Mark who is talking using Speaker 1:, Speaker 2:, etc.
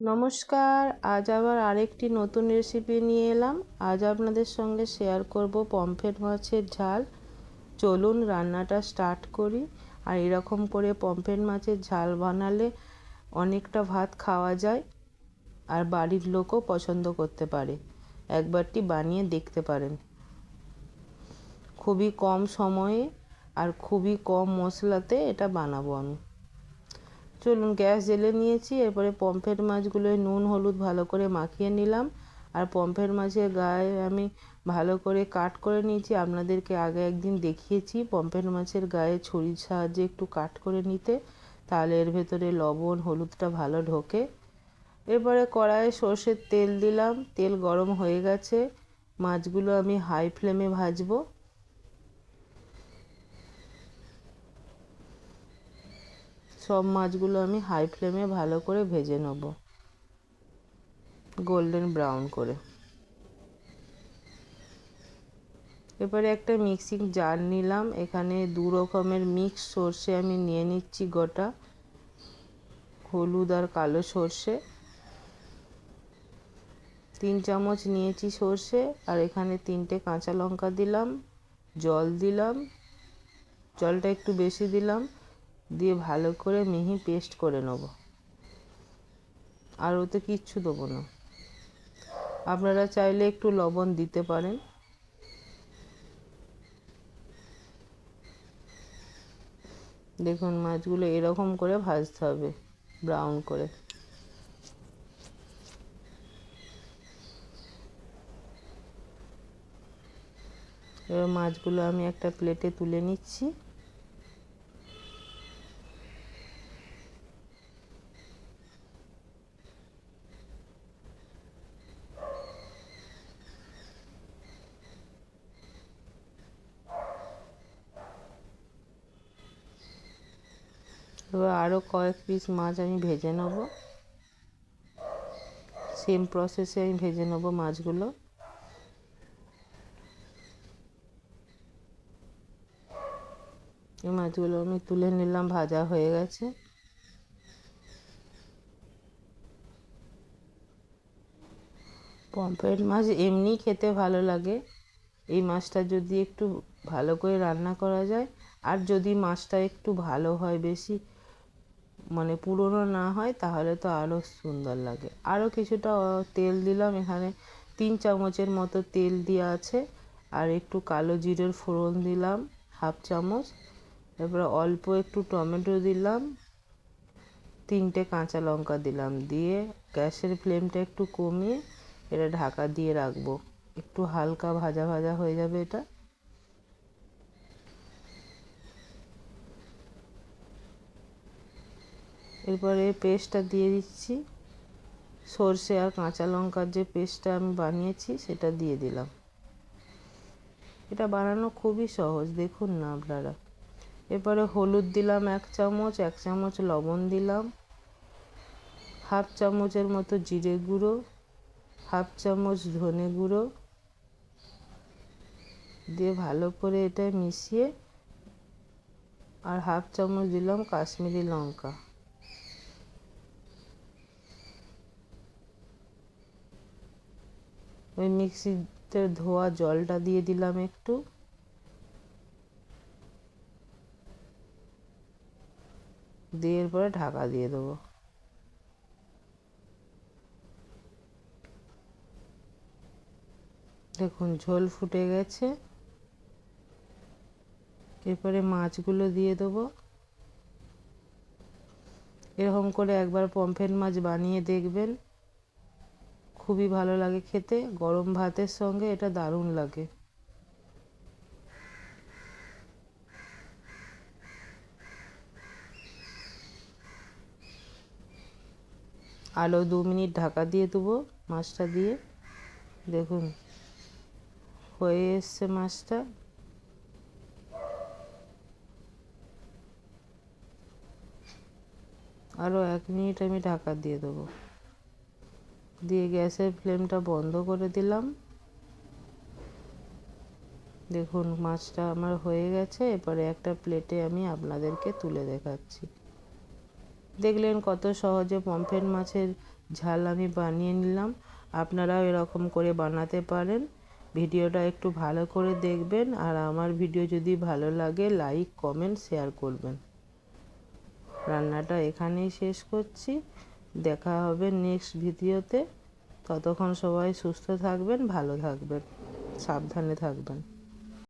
Speaker 1: নমস্কার, আজ আবার আরেকটি নতুন রেসিপি নিয়ে এলাম। আজ আপনাদের সঙ্গে শেয়ার করব পমফ্রেট মাছের ঝাল। চলুন রান্নাটা স্টার্ট করি। আর এরকম করে পমফ্রেট মাছের ঝাল বানালে অনেকটা ভাত খাওয়া যায় আর বাড়ির লোকও পছন্দ করতে পারে। একবারটি বানিয়ে দেখতে পারেন। খুবই কম সময়ে আর খুবই কম মশলাতে এটা বানাবো আমি। চলুন গ্যাস জ্বেলে নিয়েছি। এরপরে পমফ্রেট মাছগুলোয় নুন হলুদ ভালো করে মাখিয়ে নিলাম। আর পমফ্রেট মাছের গায়ে আমি ভালো করে কাট করে নিয়েছি। আপনাদেরকে আগে একদিন দেখিয়েছি পমফ্রেট মাছের গায়ে ছুরির সাহায্যে একটু কাট করে নিতে, তাহলে এর ভেতরে লবণ হলুদটা ভালো ঢোকে। এরপরে কড়াইয়ে সর্ষের তেল দিলাম। তেল গরম হয়ে গেছে। মাছগুলো আমি হাই ফ্লেমে ভাজবো। সব মাছগুলো আমি হাই ফ্লেমে ভালো করে ভেজে নেব, গোল্ডেন ব্রাউন করে। এবারে একটা মিক্সিং জার নিলাম। এখানে দু রকমের মিক্স সর্ষে আমি নিয়ে নিচ্ছি গোটা, হলুদ আর কালো সর্ষে। 3 চামচ নিয়েছি সর্ষে। আর এখানে 3টে কাঁচা লঙ্কা দিলাম, জল দিলাম, জলটা একটু বেশি দিলাম, দিয়ে ভালো করে মিহি পেস্ট করে নেব। আর ওতে কিচ্ছু দেবো না। আপনারা চাইলে একটু লবণ দিতে পারেন। দেখুন মাছগুলো এরকম করে ভাজতে হবে, ব্রাউন করে। এবার মাছগুলো আমি একটা প্লেটে তুলে নিচ্ছি। এবার আরও কয়েক পিস মাছ আমি ভেজে নেব। সেম প্রসেসে আমি ভেজে নেব মাছগুলো। এই মাছগুলো আমি তুলে নিলাম, ভাজা হয়ে গেছে। পমফ্রেট মাছ এমনি খেতে ভালো লাগে। এই মাছটা যদি একটু ভালো করে রান্না করা যায়, আর যদি মাছটা একটু ভালো হয়, বেশি মানে পুরনো না হয়, তাহলে তো আরও সুন্দর লাগে। আরও কিছুটা তেল দিলাম। এখানে 3 চামচের মতো তেল দেওয়া আছে। আর একটু কালো জিরের ফোড়ন দিলাম, 1/2 চামচ। এরপরে অল্প একটু টমেটো দিলাম, 3টে কাঁচা লঙ্কা দিলাম। দিয়ে গ্যাসের ফ্লেমটা একটু কমিয়ে এটা ঢাকা দিয়ে রাখবো। একটু হালকা ভাজা ভাজা হয়ে যাবে এটা। এরপরে পেস্টটা দিয়ে দিচ্ছি। সর্ষে আর কাঁচা লঙ্কার যে পেস্টটা আমি বানিয়েছি সেটা দিয়ে দিলাম। এটা বানানো খুবই সহজ, দেখুন না আপনারা। এরপরে হলুদ দিলাম 1 চামচ, 1 চামচ লবণ দিলাম, 1/2 চামচের মতো জিরে গুঁড়ো, 1/2 চামচ ধনে গুঁড়ো দিয়ে ভালো করে এটা মিশিয়ে, আর 1/2 চামচ দিলাম কাশ্মীরি লঙ্কা। ওই মিক্সিতে ধোয়া জলটা দিয়ে দিলাম একটু। দিয়ে এরপরে ঢাকা দিয়ে দেবো। দেখুন ঝোল ফুটে গেছে। এরপরে মাছগুলো দিয়ে দেবো। এরকম করে একবার পমফ্রেট মাছ বানিয়ে দেখবেন, খুবই ভালো লাগে খেতে। গরম ভাতের সঙ্গে এটা দারুণ লাগে। আরও 2 মিনিট ঢাকা দিয়ে দেবো মাছটা দিয়ে। দেখুন হয়ে এসছে মাছটা। আরও 1 মিনিট আমি ঢাকা দিয়ে দেবো। দিয়ে গ্যাসের ফ্লেমটা বন্ধ করে দিলাম। দেখুন মাছটা আমার হয়ে গেছে। এরপরে একটা প্লেটে আমি আপনাদেরকে তুলে দেখাচ্ছি। দেখলেন কত সহজে পমফ্রেট মাছের ঝাল আমি বানিয়ে নিলাম। আপনারাও এরকম করে বানাতে পারেন। ভিডিওটা একটু ভালো করে দেখবেন, আর আমার ভিডিও যদি ভালো লাগে লাইক কমেন্ট শেয়ার করবেন। রান্নাটা এখানেই শেষ করছি। দেখা হবে নেক্সট ভিডিওতে। ততক্ষণ সবাই সুস্থ থাকবেন, ভালো থাকবেন, সাবধানে থাকবেন।